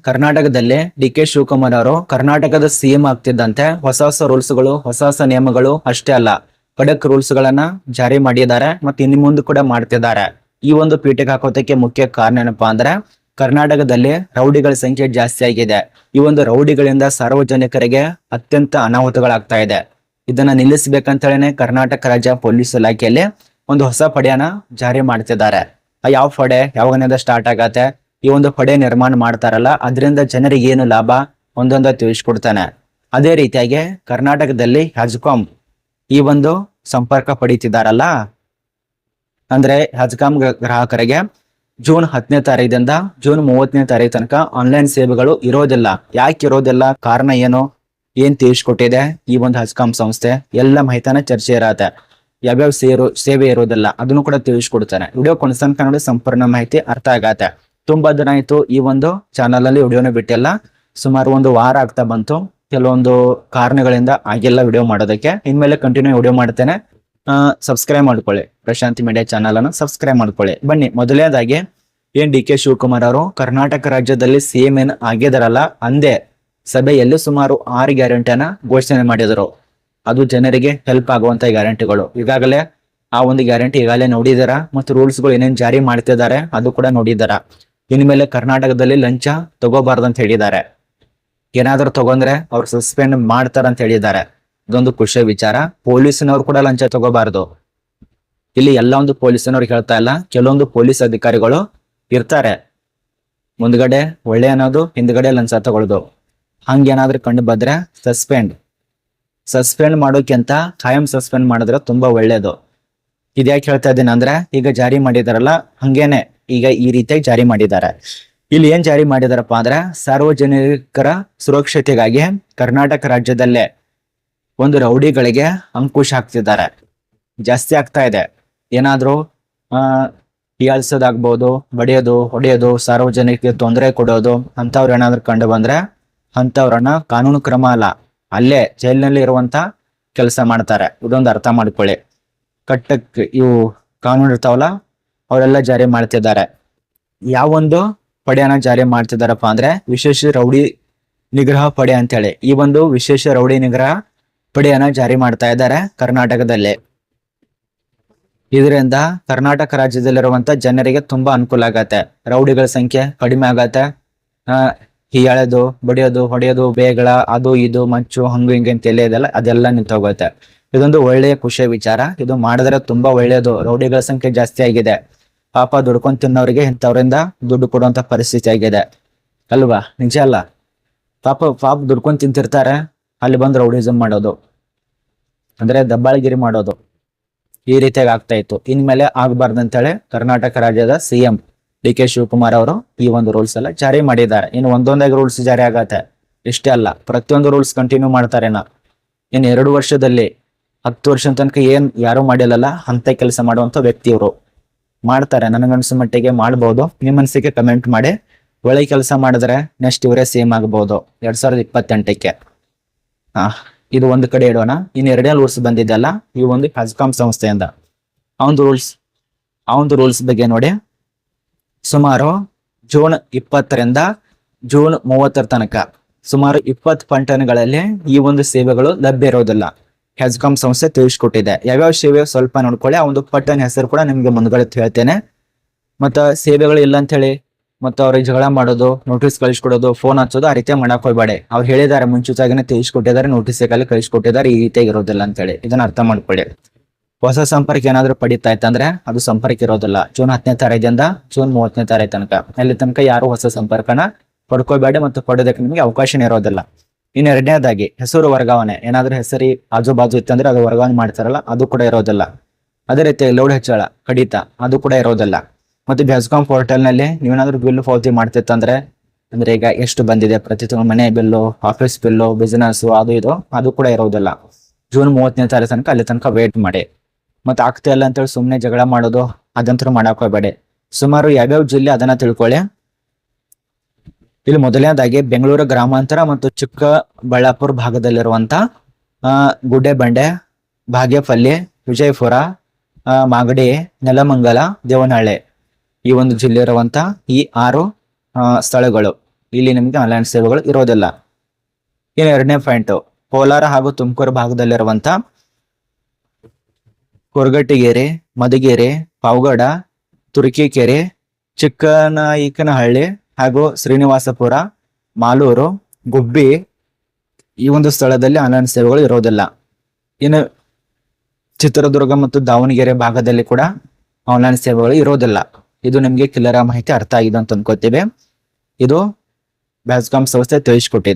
ಕರ್ನಾಟಕದಲ್ಲಿ D K Shivakumar ಅವರು ಕರ್ನಾಟಕದ ಸಿಎಂ ಆಗ್ತಿದ್ದಂತೆ ಹೊಸ ಹೊಸ ರೂಲ್ಸ್ಗಳು ಹೊಸ ನಿಯಮಗಳು ಅಷ್ಟೇ ಅಲ್ಲ, ಖಡಕ್ ರೂಲ್ಸ್ ಗಳನ್ನ ಜಾರಿ ಮಾಡಿದ್ದಾರೆ ಮತ್ತೆ ಇನ್ನು ಮುಂದೆ ಕೂಡ ಮಾಡ್ತಿದ್ದಾರೆ. ಈ ಒಂದು ಪೀಠಕ್ಕೆ ಹಾಕೋದಕ್ಕೆ ಮುಖ್ಯ ಕಾರಣ ಏನಪ್ಪಾ ಅಂದ್ರೆ ಕರ್ನಾಟಕದಲ್ಲಿ ರೌಡಿಗಳ ಸಂಖ್ಯೆ ಜಾಸ್ತಿ ಆಗಿದೆ. ಈ ಒಂದು ರೌಡಿಗಳಿಂದ ಸಾರ್ವಜನಿಕರಿಗೆ ಅತ್ಯಂತ ಅನಾಹುತಗಳಾಗ್ತಾ ಇದೆ. ಇದನ್ನ ನಿಲ್ಲಿಸಬೇಕಂತ ಹೇಳಿನೇ ಕರ್ನಾಟಕ ರಾಜ್ಯ ಪೊಲೀಸ್ ಇಲಾಖೆಯಲ್ಲಿ ಒಂದು ಹೊಸ ಪಡೆಯನ್ನ ಜಾರಿ ಮಾಡ್ತಿದ್ದಾರೆ. ಆ ಯಾವ ಪಡೆ ಯಾವಾಗಿನಿಂದ ಸ್ಟಾರ್ಟ್ ಆಗತ್ತೆ, ಈ ಒಂದು ಪಡೆ ನಿರ್ಮಾಣ ಮಾಡ್ತಾರಲ್ಲ ಅದರಿಂದ ಜನರಿಗೆ ಏನು ಲಾಭ ಒಂದೊಂದ ತಿಳಿಸ್ಕೊಡ್ತಾನೆ. ಅದೇ ರೀತಿಯಾಗಿ ಕರ್ನಾಟಕದಲ್ಲಿ ಹಜ್ಕಾಮ್ ಈ ಒಂದು ಸಂಪರ್ಕ ಪಡೀತಿದಾರಲ್ಲ, ಅಂದ್ರೆ ಹಜ್ಕಾಮ್ ಗ್ರಾಹಕರಿಗೆ ಜೂನ್ 10ನೇ ತಾರೀಕಿಂದ ಜೂನ್ 30ನೇ ತಾರೀಕು ತನಕ ಆನ್ಲೈನ್ ಸೇವೆಗಳು ಇರೋದಿಲ್ಲ. ಯಾಕೆ ಇರೋದಿಲ್ಲ, ಕಾರಣ ಏನು, ಏನ್ ತಿಳಿಸ್ಕೊಟ್ಟಿದೆ ಈ ಒಂದು ಹಜ್ಕಾಮ್ ಸಂಸ್ಥೆ, ಎಲ್ಲ ಮಾಹಿತಿನ ಚರ್ಚೆ ಇರತ್ತೆ. ಯಾವ್ಯಾವ ಸೇವೆ ಇರೋದಿಲ್ಲ ಅದನ್ನು ಕೂಡ ತಿಳಿಸ್ಕೊಡ್ತಾನೆ. ವಿಡಿಯೋ ಕೊನೆತನಕ ನೋಡಿ ಸಂಪೂರ್ಣ ಮಾಹಿತಿ ಅರ್ಥ ಆಗತ್ತೆ. ತುಂಬಾ ದಿನ ಆಯ್ತು ಈ ಒಂದು ಚಾನಲ್ ಅಲ್ಲಿ ವಿಡಿಯೋನ ಬಿಟ್ಟಿಲ್ಲ, ಸುಮಾರು ಒಂದು ವಾರ ಆಗ್ತಾ ಬಂತು. ಕೆಲವೊಂದು ಕಾರಣಗಳಿಂದ ಆಗಿಲ್ಲ ವಿಡಿಯೋ ಮಾಡೋದಕ್ಕೆ. ಇನ್ಮೇಲೆ ಕಂಟಿನ್ಯೂ ವಿಡಿಯೋ ಮಾಡ್ತೇನೆ. ಸಬ್ಸ್ಕ್ರೈಬ್ ಮಾಡ್ಕೊಳ್ಳಿ, ಪ್ರಶಾಂತಿ ಮೀಡಿಯಾ ಚಾನಲ್ ಅನ್ನು ಸಬ್ಸ್ಕ್ರೈಬ್ ಮಾಡ್ಕೊಳ್ಳಿ. ಬನ್ನಿ, ಮೊದಲನೇದಾಗಿ ಏನ್ ಡಿ ಕೆ ಶಿವಕುಮಾರ್ ಅವರು ಕರ್ನಾಟಕ ರಾಜ್ಯದಲ್ಲಿ ಸಿಎಂ ಏನ್ ಆಗಿದಾರಲ್ಲ, ಅಂದೇ ಸಭೆಯಲ್ಲಿ ಸುಮಾರು 6 ಗ್ಯಾರಂಟಿಯನ್ನ ಘೋಷಣೆ ಮಾಡಿದರು. ಅದು ಜನರಿಗೆ ಹೆಲ್ಪ್ ಆಗುವಂತ ಗ್ಯಾರಂಟಿಗಳು. ಈಗಾಗಲೇ ಆ ಒಂದು ಗ್ಯಾರಂಟಿ ಈಗಾಗಲೇ ನೋಡಿದಾರ ಮತ್ತು ರೂಲ್ಸ್ ಗಳು ಏನೇನ್ ಜಾರಿ ಮಾಡ್ತಿದ್ದಾರೆ ಅದು ಕೂಡ ನೋಡಿದಾರ. ಇನ್ಮೇಲೆ ಕರ್ನಾಟಕದಲ್ಲಿ ಲಂಚ ತಗೋಬಾರ್ದಂತ ಹೇಳಿದ್ದಾರೆ. ಏನಾದ್ರೂ ತಗೊಂಡ್ರೆ ಅವ್ರು ಸಸ್ಪೆಂಡ್ ಮಾಡ್ತಾರಂತ ಹೇಳಿದ್ದಾರೆ. ಇದೊಂದು ಖುಷಿಯ ವಿಚಾರ. ಪೊಲೀಸ್ನವ್ರು ಕೂಡ ಲಂಚ ತಗೋಬಾರ್ದು. ಇಲ್ಲಿ ಎಲ್ಲ ಒಂದು ಪೊಲೀಸ್ನವ್ರಿಗೆ ಹೇಳ್ತಾ ಇಲ್ಲ, ಕೆಲವೊಂದು ಪೊಲೀಸ್ ಅಧಿಕಾರಿಗಳು ಇರ್ತಾರೆ ಮುಂದ್ಗಡೆ ಒಳ್ಳೆ ಅನ್ನೋದು, ಹಿಂದ್ಗಡೆ ಲಂಚ ತಗೊಳ್ಳೋದು. ಹಂಗೇನಾದ್ರೂ ಕಂಡು ಬಂದ್ರೆ ಸಸ್ಪೆಂಡ್ ಮಾಡೋಕ್ಕಿಂತ ಖಾಯಂ ಸಸ್ಪೆಂಡ್ ಮಾಡಿದ್ರೆ ತುಂಬಾ ಒಳ್ಳೇದು. ಇದ್ಯಾಕೆ ಹೇಳ್ತಾ ಇದ್ದೀನಿ ಅಂದ್ರೆ, ಈಗ ಜಾರಿ ಮಾಡಿದಾರಲ್ಲ ಹಂಗೇನೆ ಈಗ ಈ ರೀತಿಯಾಗಿ ಜಾರಿ ಮಾಡಿದ್ದಾರೆ. ಇಲ್ಲಿ ಏನ್ ಜಾರಿ ಮಾಡಿದಾರಪ್ಪ ಅಂದ್ರೆ ಸಾರ್ವಜನಿಕರ ಸುರಕ್ಷತೆಗಾಗಿ ಕರ್ನಾಟಕ ರಾಜ್ಯದಲ್ಲೇ ಒಂದು ರೌಡಿಗಳಿಗೆ ಅಂಕುಶ ಹಾಕ್ತಿದ್ದಾರೆ. ಜಾಸ್ತಿ ಆಗ್ತಾ ಇದೆ. ಏನಾದ್ರೂ ಹೀಯಾಳ್ಸೋದಾಗ್ಬೋದು, ಬಡಿಯೋದು, ಹೊಡೆಯೋದು, ಸಾರ್ವಜನಿಕರಿಗೆ ತೊಂದರೆ ಕೊಡೋದು, ಅಂತವ್ರು ಏನಾದ್ರು ಕಂಡು ಬಂದ್ರೆ ಅಂತವ್ರನ್ನ ಕಾನೂನು ಕ್ರಮ ಅಲ್ಲ, ಅಲ್ಲೇ ಜೈಲಿನಲ್ಲಿ ಇರುವಂತ ಕೆಲಸ ಮಾಡ್ತಾರೆ. ಇದೊಂದು ಅರ್ಥ ಮಾಡ್ಕೊಳ್ಳಿ. ಕಟ್ಟಕ್ ಇವು ಕಾನೂನು ಇರ್ತಾವಲ್ಲ ಅವರೆಲ್ಲ ಜಾರಿ ಮಾಡ್ತಿದ್ದಾರೆ. ಯಾವೊಂದು ಪಡೆಯನ್ನ ಜಾರಿ ಮಾಡ್ತಿದಾರಪ್ಪ ಅಂದ್ರೆ ವಿಶೇಷ ರೌಡಿ ನಿಗ್ರಹ ಪಡೆ ಅಂತೇಳಿ ಈ ಒಂದು ವಿಶೇಷ ರೌಡಿ ನಿಗ್ರಹ ಪಡೆಯನ್ನ ಜಾರಿ ಮಾಡ್ತಾ ಇದ್ದಾರೆ ಕರ್ನಾಟಕದಲ್ಲಿ. ಇದರಿಂದ ಕರ್ನಾಟಕ ರಾಜ್ಯದಲ್ಲಿರುವಂತ ಜನರಿಗೆ ತುಂಬಾ ಅನುಕೂಲ ಆಗತ್ತೆ. ರೌಡಿಗಳ ಸಂಖ್ಯೆ ಕಡಿಮೆ ಆಗತ್ತೆ. ಹೀಯಾಳೋದು, ಬಡಿಯೋದು, ಹೊಡೆಯೋದು, ಬೇಗಳ ಅದು ಇದು ಮಂಚು ಹಂಗು ಹಿಂಗೆ ಅಂತ ಇದೆಲ್ಲ ಅದೆಲ್ಲ ನಿಂತೋಗುತ್ತೆ. ಇದೊಂದು ಒಳ್ಳೆಯ ಖುಷಿಯ ವಿಚಾರ. ಇದು ಮಾಡಿದ್ರೆ ತುಂಬಾ ಒಳ್ಳೆಯದು. ರೌಡಿಗಳ ಸಂಖ್ಯೆ ಜಾಸ್ತಿ ಆಗಿದೆ. ಪಾಪ ದುಡ್ಕೊಂಡ್ ತಿನ್ನೋರಿಗೆ ಇಂಥವ್ರಿಂದ ದುಡ್ಡು ಕೊಡುವಂತ ಪರಿಸ್ಥಿತಿ ಆಗಿದೆ ಅಲ್ವಾ? ನಿಜ ಅಲ್ಲ? ಪಾಪ ದುಡ್ಕೊಂಡ್ ತಿಂತಿರ್ತಾರೆ, ಅಲ್ಲಿ ಬಂದು ರೌಡಿಸಮ್ ಮಾಡೋದು ಅಂದ್ರೆ ದಬ್ಬಾಳಿಗಿರಿ ಮಾಡೋದು ಈ ರೀತಿಯಾಗಿ ಆಗ್ತಾ ಇತ್ತು. ಇನ್ಮೇಲೆ ಆಗ್ಬಾರ್ದಂತೇಳಿ ಕರ್ನಾಟಕ ರಾಜ್ಯದ ಸಿಎಂ ಡಿ ಕೆ ಶಿವಕುಮಾರ್ ಅವರು ಈ ಒಂದು ರೂಲ್ಸ್ ಎಲ್ಲ ಜಾರಿ ಮಾಡಿದ್ದಾರೆ. ಇನ್ನು ಒಂದೊಂದಾಗಿ ರೂಲ್ಸ್ ಜಾರಿ ಆಗತ್ತೆ. ಇಷ್ಟೇ ಅಲ್ಲ, ಪ್ರತಿಯೊಂದು ರೂಲ್ಸ್ ಕಂಟಿನ್ಯೂ ಮಾಡ್ತಾರೇನ. ಇನ್ನು 2 ವರ್ಷದಲ್ಲಿ 10 ವರ್ಷ ತನಕ ಏನ್ ಯಾರು ಮಾಡಿಲ್ಲಲ್ಲ ಅಂತ ಕೆಲಸ ಮಾಡುವಂತ ವ್ಯಕ್ತಿ ಇವರು ಮಾಡ್ತಾರೆ. ನನಗನ್ಸೋ ಮಟ್ಟಿಗೆ ಮಾಡ್ಬೋದು. ನಿಮ್ಮ ಅನಿಸಿಕೆ ಕಮೆಂಟ್ ಮಾಡಿ. ಒಳ್ಳೆ ಕೆಲಸ ಮಾಡಿದ್ರೆ ನೆಕ್ಸ್ಟ್ ಇವರೇ ಸಿಎಂ ಆಗ್ಬಹುದು 2028ಕ್ಕೆ. ಇದು ಒಂದು ಕಡೆ ಇಡೋಣ. ಇನ್ನು 2ನೇ ರೂಲ್ಸ್ ಬಂದಿದ್ದಲ್ಲ ಈ ಒಂದು ಹಜ್ಕಾಮ್ ಸಂಸ್ಥೆಯಿಂದ. ಆ ಒಂದು ರೂಲ್ಸ್ ಬಗ್ಗೆ ನೋಡಿ. ಸುಮಾರು ಜೂನ್ 20ರಿಂದ ಜೂನ್ 30 ತನಕ ಸುಮಾರು 20 ಪಟ್ಟಣಗಳಲ್ಲಿ ಈ ಒಂದು ಸೇವೆಗಳು ಲಭ್ಯ ಇರೋದಿಲ್ಲ. ಹಜ್ಕಾಮ್ ಸಂಸ್ಥೆ ತಿಳಿಸ್ಕೊಟ್ಟಿದೆ. ಯಾವ್ಯಾವ ಸೇವೆ ಸ್ವಲ್ಪ ನೋಡ್ಕೊಳ್ಳಿ. ಆ ಒಂದು ಪಟ್ಟಣ ಹೆಸರು ಕೂಡ ನಿಮ್ಗೆ ಮುಂದ್ಗಡೆ ಹೇಳ್ತೇನೆ. ಮತ್ತ ಸೇವೆಗಳು ಇಲ್ಲ ಅಂತ ಹೇಳಿ ಮತ್ತೆ ಅವ್ರಿಗೆ ಜಗಳ ಮಾಡೋದು, ನೋಟಿಸ್ ಕಳಿಸ್ಕೊಡೋದು, ಫೋನ್ ಹಚ್ಚೋದು ಆ ರೀತಿ ಮಾಡಕ್ ಹೋಗ್ಬೇಡಿ. ಅವ್ರು ಹೇಳಿದ್ದಾರೆ, ಮುಂಚಿತವಾಗಿನೇ ತಿಳಿಸ್ಕೊಟ್ಟಿದ್ದಾರೆ, ನೋಟಿಸ್ ಕಳಿಸ್ಕೊಟ್ಟಿದ್ದಾರೆ, ಈ ರೀತಿಯಾಗಿ ಇರೋದಿಲ್ಲ ಅಂತ ಹೇಳಿ. ಇದನ್ನ ಅರ್ಥ ಮಾಡ್ಕೊಳ್ಳಿ. ಹೊಸ ಸಂಪರ್ಕ ಏನಾದ್ರು ಪಡಿತಾ ಇತ್ತಂದ್ರೆ ಅದು ಸಂಪರ್ಕ ಇರೋದಿಲ್ಲ. ಜೂನ್ 10ನೇ ತಾರೀಕಿಂದ ಜೂನ್ 30ನೇ ತಾರೀಕು ತನಕ. ಅಲ್ಲಿ ತನಕ ಯಾರು ಹೊಸ ಸಂಪರ್ಕನ ಪಡ್ಕೋಬೇಡಿ ಮತ್ತು ಪಡೆಯೋದಕ್ಕೆ ನಿಮಗೆ ಅವಕಾಶನೇ ಇರೋದಿಲ್ಲ. ಇನ್ನು 2ನೇದಾಗಿ ಹೆಸರು ವರ್ಗಾವಣೆ. ಏನಾದ್ರೂ ಹೆಸರಿ ಆಜು ಬಾಜು ಇತ್ತಂದ್ರೆ ಅದು ವರ್ಗಾವಣೆ ಮಾಡ್ತಾರಲ್ಲ ಅದು ಕೂಡ ಇರೋದಿಲ್ಲ. ಅದೇ ರೀತಿ ಲೋಡ್ ಹೆಚ್ಚಳ ಕಡಿತ ಅದು ಕೂಡ ಇರೋದಿಲ್ಲ. ಮತ್ತೆ ಬೆಸ್ಕಾಂ ಪೋರ್ಟಲ್ ನಲ್ಲಿ ನೀವೇನಾದ್ರೂ ಬಿಲ್ ಪಾವತಿ ಮಾಡ್ತಿತ್ತಂದ್ರೆ ಅಂದ್ರೆ ಈಗ ಎಷ್ಟು ಬಂದಿದೆ ಪ್ರತಿ ತಿಂಗಳು, ಮನೆ ಬಿಲ್ಲು, ಆಫೀಸ್ ಬಿಲ್ಲು, ಬಿಸಿನೆಸ್ ಅದು ಇದು ಅದು ಕೂಡ ಇರೋದಿಲ್ಲ. ಜೂನ್ 30ನೇ ತಾರೀಕು ತನಕ ಅಲ್ಲಿ ತನಕ ವೇಟ್ ಮಾಡಿ. ಮತ್ತೆ ಆಗ್ತಾ ಇಲ್ಲ ಅಂತೇಳಿ ಸುಮ್ಮನೆ ಜಗಳ ಮಾಡೋದು ಅದಂತರೂ ಮಾಡಕ್ ಹೋಗ್ಬೇಡಿ. ಸುಮಾರು ಯಾವ್ಯಾವ ಜಿಲ್ಲೆ ಅದನ್ನ ತಿಳ್ಕೊಳ್ಳಿ. ಇಲ್ಲಿ ಮೊದಲನೇದಾಗಿ ಬೆಂಗಳೂರು ಗ್ರಾಮಾಂತರ ಮತ್ತು ಚಿಕ್ಕಬಳ್ಳಾಪುರ ಭಾಗದಲ್ಲಿರುವಂತ ಗುಡ್ಡೆಬಂಡೆ, ಬಾಗೇಪಲ್ಲಿ, ವಿಜಯಪುರ, ಮಾಗಡಿ, ನೆಲಮಂಗಲ, ದೇವನಹಳ್ಳಿ ಈ ಒಂದು ಜಿಲ್ಲೆ ಇರುವಂತ ಈ 6 ಸ್ಥಳಗಳು ಇಲ್ಲಿ ನಿಮಗೆ ಆನ್ಲೈನ್ ಸೇವೆಗಳು ಇರೋದಿಲ್ಲ. ಇನ್ನು ಎರಡನೇ ಪಾಯಿಂಟ್, ಕೋಲಾರ ಹಾಗೂ ತುಮಕೂರು ಭಾಗದಲ್ಲಿರುವಂತ ಕೊರಗಟ್ಟಿಗೆರೆ, ಮಧುಗೆರೆ, ಪಾವಗಡ, ತುರುಕೇಕೆರೆ, ಚಿಕ್ಕನಾಯಿಕನಹಳ್ಳಿ ಹಾಗೂ ಶ್ರೀನಿವಾಸಪುರ, ಮಾಲೂರು, ಗುಬ್ಬಿ ಈ ಒಂದು ಸ್ಥಳದಲ್ಲಿ ಆನ್ಲೈನ್ ಸೇವೆಗಳು ಇರೋದಿಲ್ಲ. ಇನ್ನು ಚಿತ್ರದುರ್ಗ ಮತ್ತು ದಾವಣಗೆರೆ ಭಾಗದಲ್ಲಿ ಕೂಡ ಆನ್ಲೈನ್ ಸೇವೆಗಳು ಇರೋದಿಲ್ಲ. ಇದು ನಿಮಗೆ ಕ್ಲಿಯರ್ ಮಾಹಿತಿ ಅರ್ಥ ಆಗಿದೆ ಅಂತ ಅನ್ಕೋತೀವಿ. ಇದು ಬೆಸ್ಕಾಂ ಸಂಸ್ಥೆ ತಿಳಿಸಿಕೊಟ್ಟಿದೆ.